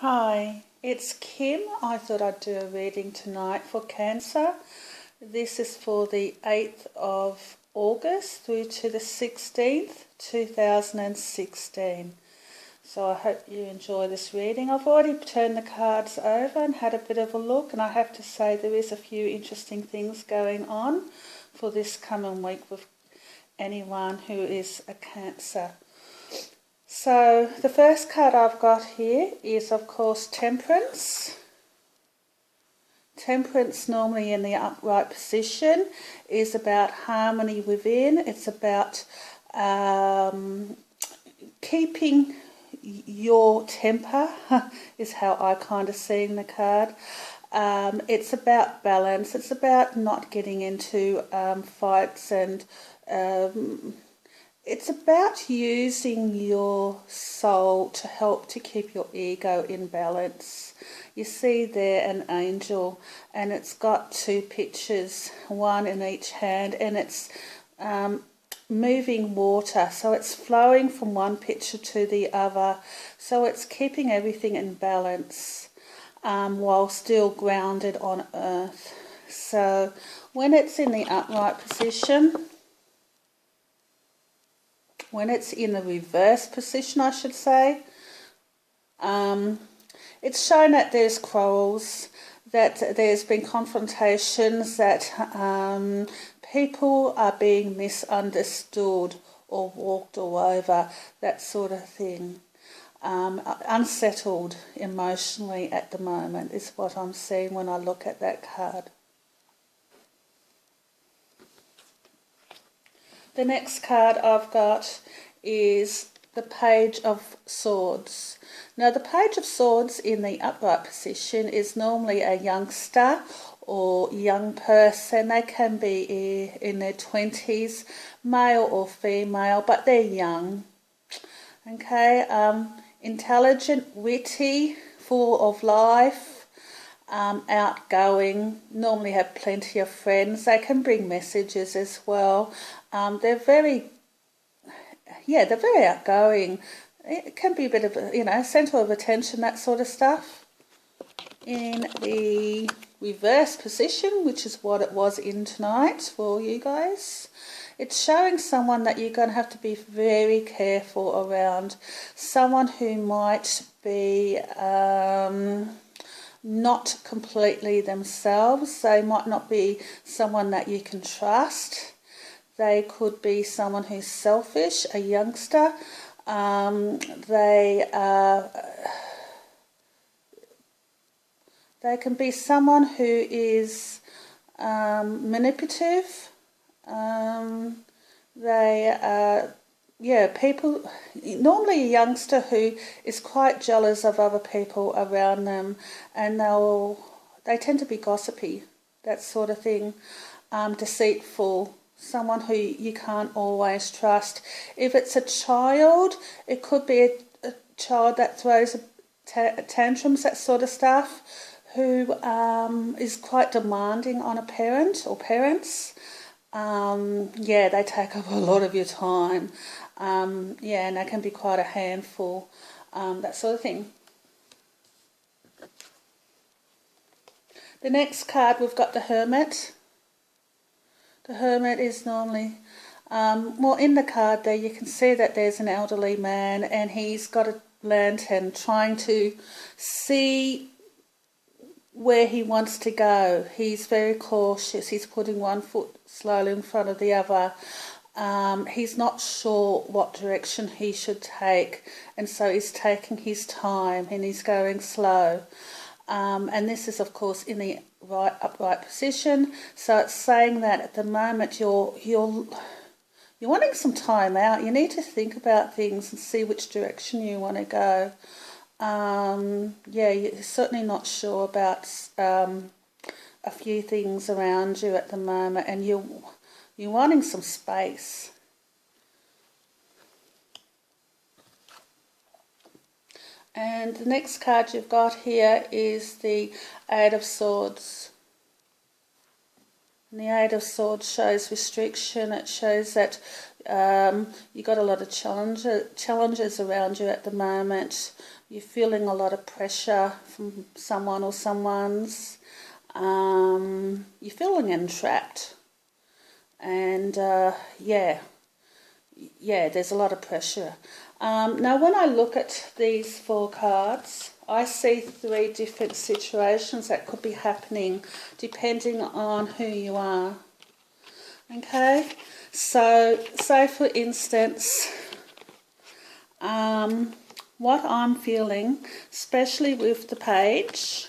Hi, it's Kim. I thought I'd do a reading tonight for Cancer. This is for the 8th of August through to the 16th, 2016. So I hope you enjoy this reading. I've already turned the cards over and had a bit of a look, and I have to say there is a few interesting things going on for this coming week with anyone who is a Cancer. So the first card I've got here is, of course, Temperance. Temperance, normally in the upright position, is about harmony within. It's about keeping your temper, is how I kind of see the card. It's about balance. It's about not getting into fights, and it's about using your soul to help to keep your ego in balance. You see there an angel, and it's got two pictures, one in each hand, and it's moving water. So it's flowing from one picture to the other. So it's keeping everything in balance while still grounded on earth. So when it's in the upright position, when it's in the reverse position, I should say, it's shown that there's quarrels, that there's been confrontations, that people are being misunderstood or walked all over, that sort of thing. Unsettled emotionally at the moment is what I'm seeing when I look at that card. The next card I've got is the Page of Swords. Now, the Page of Swords in the upright position is normally a youngster or young person. They can be in their 20s, male or female, but they're young. Okay, intelligent, witty, full of life. Outgoing, normally have plenty of friends. They can bring messages as well. They're very outgoing. It can be a bit of a, centre of attention, that sort of stuff. In the reverse position, which is what it was in tonight for you guys, it's showing someone that you're going to have to be very careful around. Someone who might be not completely themselves. They might not be someone that you can trust. They could be someone who's selfish, a youngster. They can be someone who is manipulative. People, normally a youngster who is quite jealous of other people around them, and they tend to be gossipy, that sort of thing, deceitful, someone who you can't always trust. If it's a child, it could be a child that throws tantrums, that sort of stuff, who is quite demanding on a parent or parents. They take up a lot of your time. And they can be quite a handful, that sort of thing. The next card, we've got the Hermit. The Hermit is normally, in the card there you can see that there's an elderly man, and he's got a lantern trying to see where he wants to go. He's very cautious. He's putting one foot slowly in front of the other. He's not sure what direction he should take, and so he's taking his time and he's going slow. And this is, of course, in the upright position. So it's saying that at the moment you're wanting some time out. You need to think about things and see which direction you want to go. You're certainly not sure about a few things around you at the moment, and you're wanting some space. And the next card you've got here is the Eight of Swords. And the Eight of Swords shows restriction. It shows that you've got a lot of challenges around you at the moment. you're feeling a lot of pressure from someone or someone's. You're feeling entrapped. And yeah, there's a lot of pressure. Now, when I look at these 4 cards, I see 3 different situations that could be happening depending on who you are. Okay, so say for instance, what I'm feeling, especially with the page,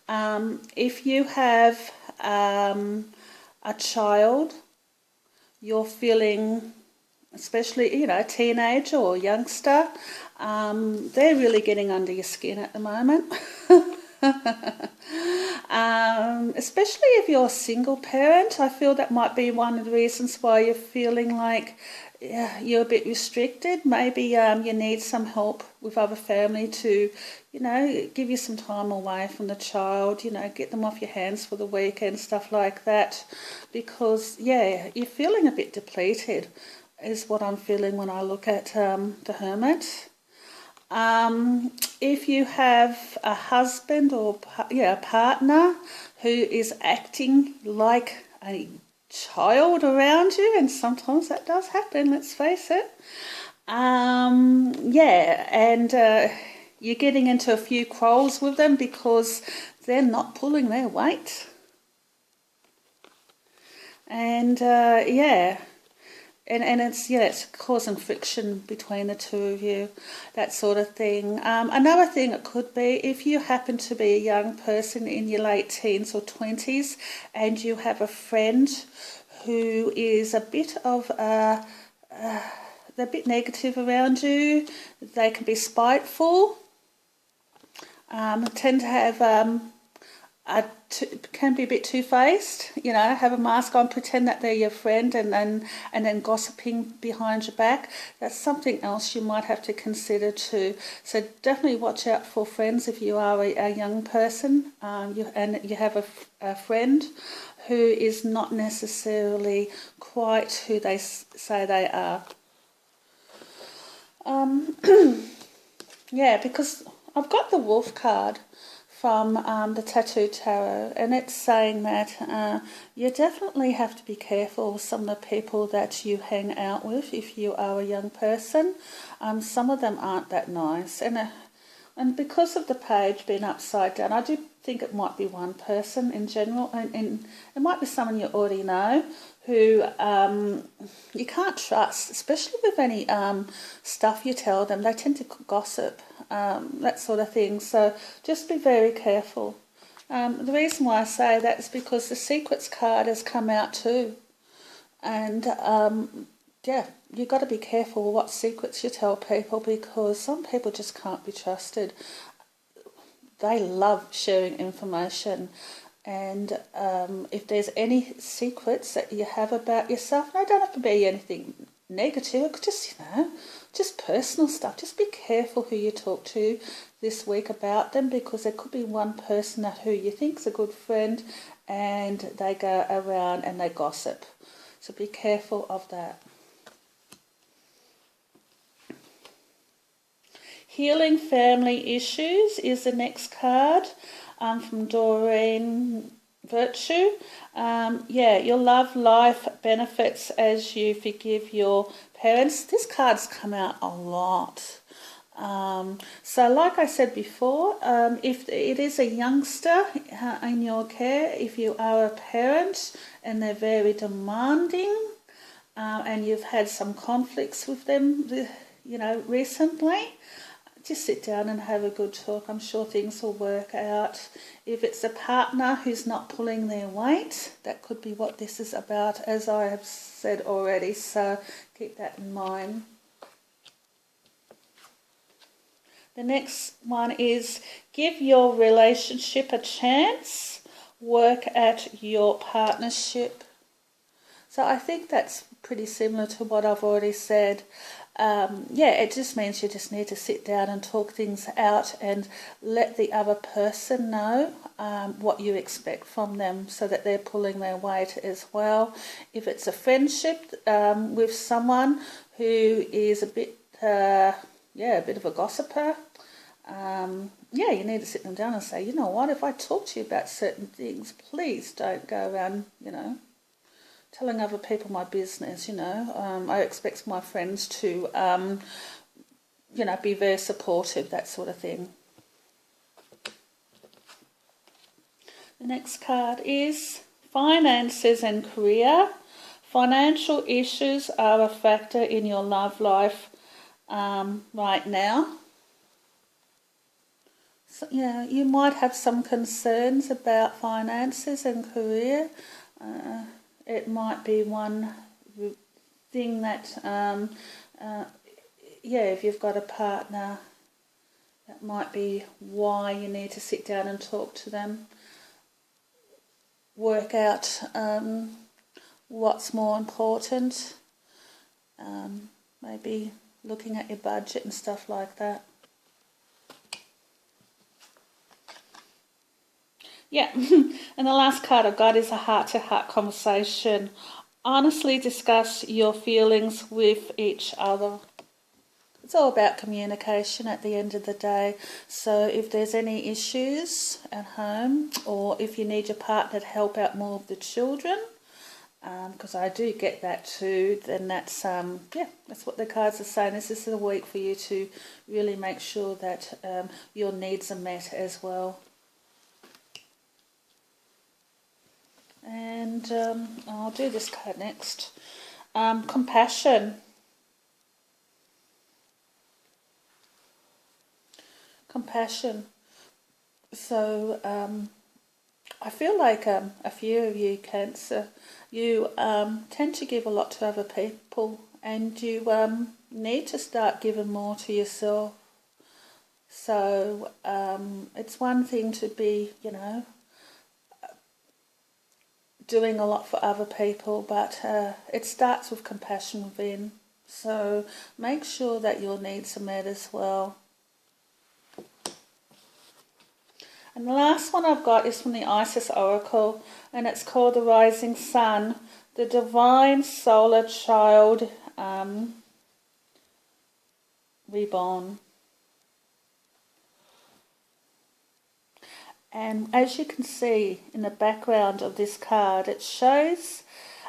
if you have a child, you're feeling, especially, you know, teenager or youngster, they're really getting under your skin at the moment. Especially if you're a single parent, I feel that might be one of the reasons why you're feeling like you're a bit restricted. Maybe you need some help with other family to, you know, give you some time away from the child, you know, get them off your hands for the weekend, stuff like that. Because, yeah, you're feeling a bit depleted is what I'm feeling when I look at the Hermit. If you have a husband or a partner who is acting like a child around you, and sometimes that does happen, let's face it. You're getting into a few quarrels with them because they're not pulling their weight. And And it's causing friction between the two of you, that sort of thing. Another thing it could be, if you happen to be a young person in your late teens or 20s and you have a friend who is a bit of they're a bit negative around you, they can be spiteful, tend to have can be a bit two-faced, you know, have a mask on, pretend that they're your friend and then gossiping behind your back. That's something else you might have to consider too. So definitely watch out for friends if you are a young person you have a friend who is not necessarily quite who they say they are. Yeah, because I've got the Wolf card from the Tattoo Tarot, and it's saying that you definitely have to be careful with some of the people that you hang out with if you are a young person. Some of them aren't that nice, and because of the page being upside down, I do think it might be one person in general, and it might be someone you already know who you can't trust, especially with any stuff you tell them. They tend to gossip, that sort of thing. So just be very careful. The reason why I say that is because the Secrets card has come out too. And you've got to be careful what secrets you tell people, because some people just can't be trusted. They love sharing information. And if there's any secrets that you have about yourself, and they don't have to be anything negative, it could just, just personal stuff. Just be careful who you talk to this week about them, because there could be one person who you think's a good friend and they go around and they gossip. So be careful of that. Healing Family Issues is the next card. From Doreen Virtue. Your love life benefits as you forgive your parents. This card's come out a lot. So like I said before, if it is a youngster in your care, if you are a parent and they're very demanding, and you've had some conflicts with them, recently, just sit down and have a good talk. I'm sure things will work out. If it's a partner who's not pulling their weight, that could be what this is about, as I have said already. So keep that in mind. The next one is give your relationship a chance. Work at your partnership. So I think that's pretty similar to what I've already said. It just means you just need to sit down and talk things out and let the other person know what you expect from them, so that they're pulling their weight as well. If it's a friendship with someone who is a bit of a gossiper, yeah, you need to sit them down and say, you know what, if I talk to you about certain things, please don't go around, you know, telling other people my business, you know. I expect my friends to, you know, be very supportive, that sort of thing. The next card is finances and career. Financial issues are a factor in your love life right now. So, yeah, you might have some concerns about finances and career. It might be one thing that, yeah, if you've got a partner, that might be why you need to sit down and talk to them. Work out what's more important. Maybe looking at your budget and stuff like that. Yeah, and the last card I've got is a heart-to-heart conversation. Honestly discuss your feelings with each other. It's all about communication at the end of the day. So if there's any issues at home, or if you need your partner to help out more of the children, because I do get that too, then that's, yeah, that's what the cards are saying. This is a week for you to really make sure that your needs are met as well. And I'll do this card next. Compassion. Compassion. So I feel like a few of you, Cancer, you tend to give a lot to other people, and you need to start giving more to yourself. So it's one thing to be, you know, doing a lot for other people, but it starts with compassion within. So make sure that your needs are met as well. And the last one I've got is from the Isis Oracle, and it's called the Rising Sun, the Divine Solar Child Reborn. And as you can see in the background of this card, it shows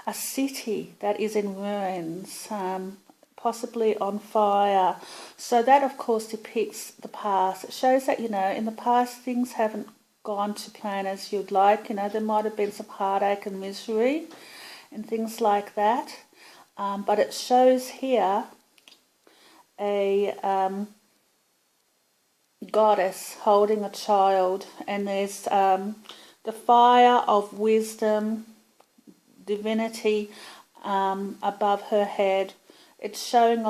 a city that is in ruins, possibly on fire. So that, of course, depicts the past. It shows that, you know, in the past things haven't gone to plan as you'd like. You know, there might have been some heartache and misery and things like that. But it shows here a goddess holding a child, and there's the fire of wisdom, divinity above her head. It's showing,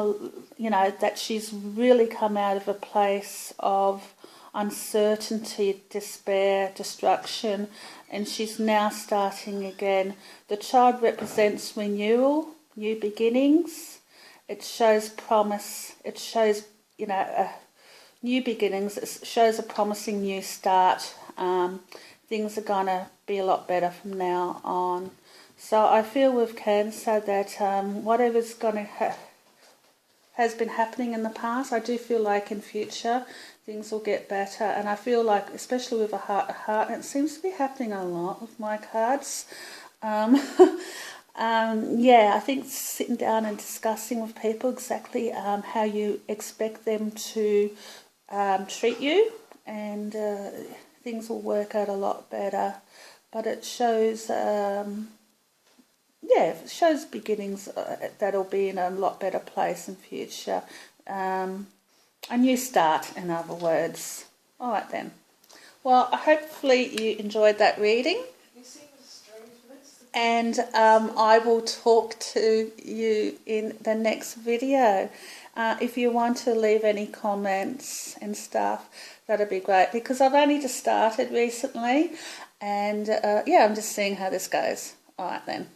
you know, that she's really come out of a place of uncertainty, despair, destruction, and she's now starting again. The child represents renewal, new beginnings. It shows promise. It shows, you know, new beginnings. It shows a promising new start. Things are going to be a lot better from now on. So I feel with Cancer that whatever's going to has been happening in the past, I do feel like in future things will get better. And I feel like, especially with a heart, and it seems to be happening a lot with my cards. Yeah, I think sitting down and discussing with people exactly how you expect them to treat you, and things will work out a lot better. But it shows, yeah, it shows beginnings that'll be in a lot better place in future. A new start, in other words. All right then. Well, hopefully you enjoyed that reading. And I will talk to you in the next video. If you want to leave any comments and stuff, that'd be great, because I've only just started recently, and yeah, I'm just seeing how this goes. All right then.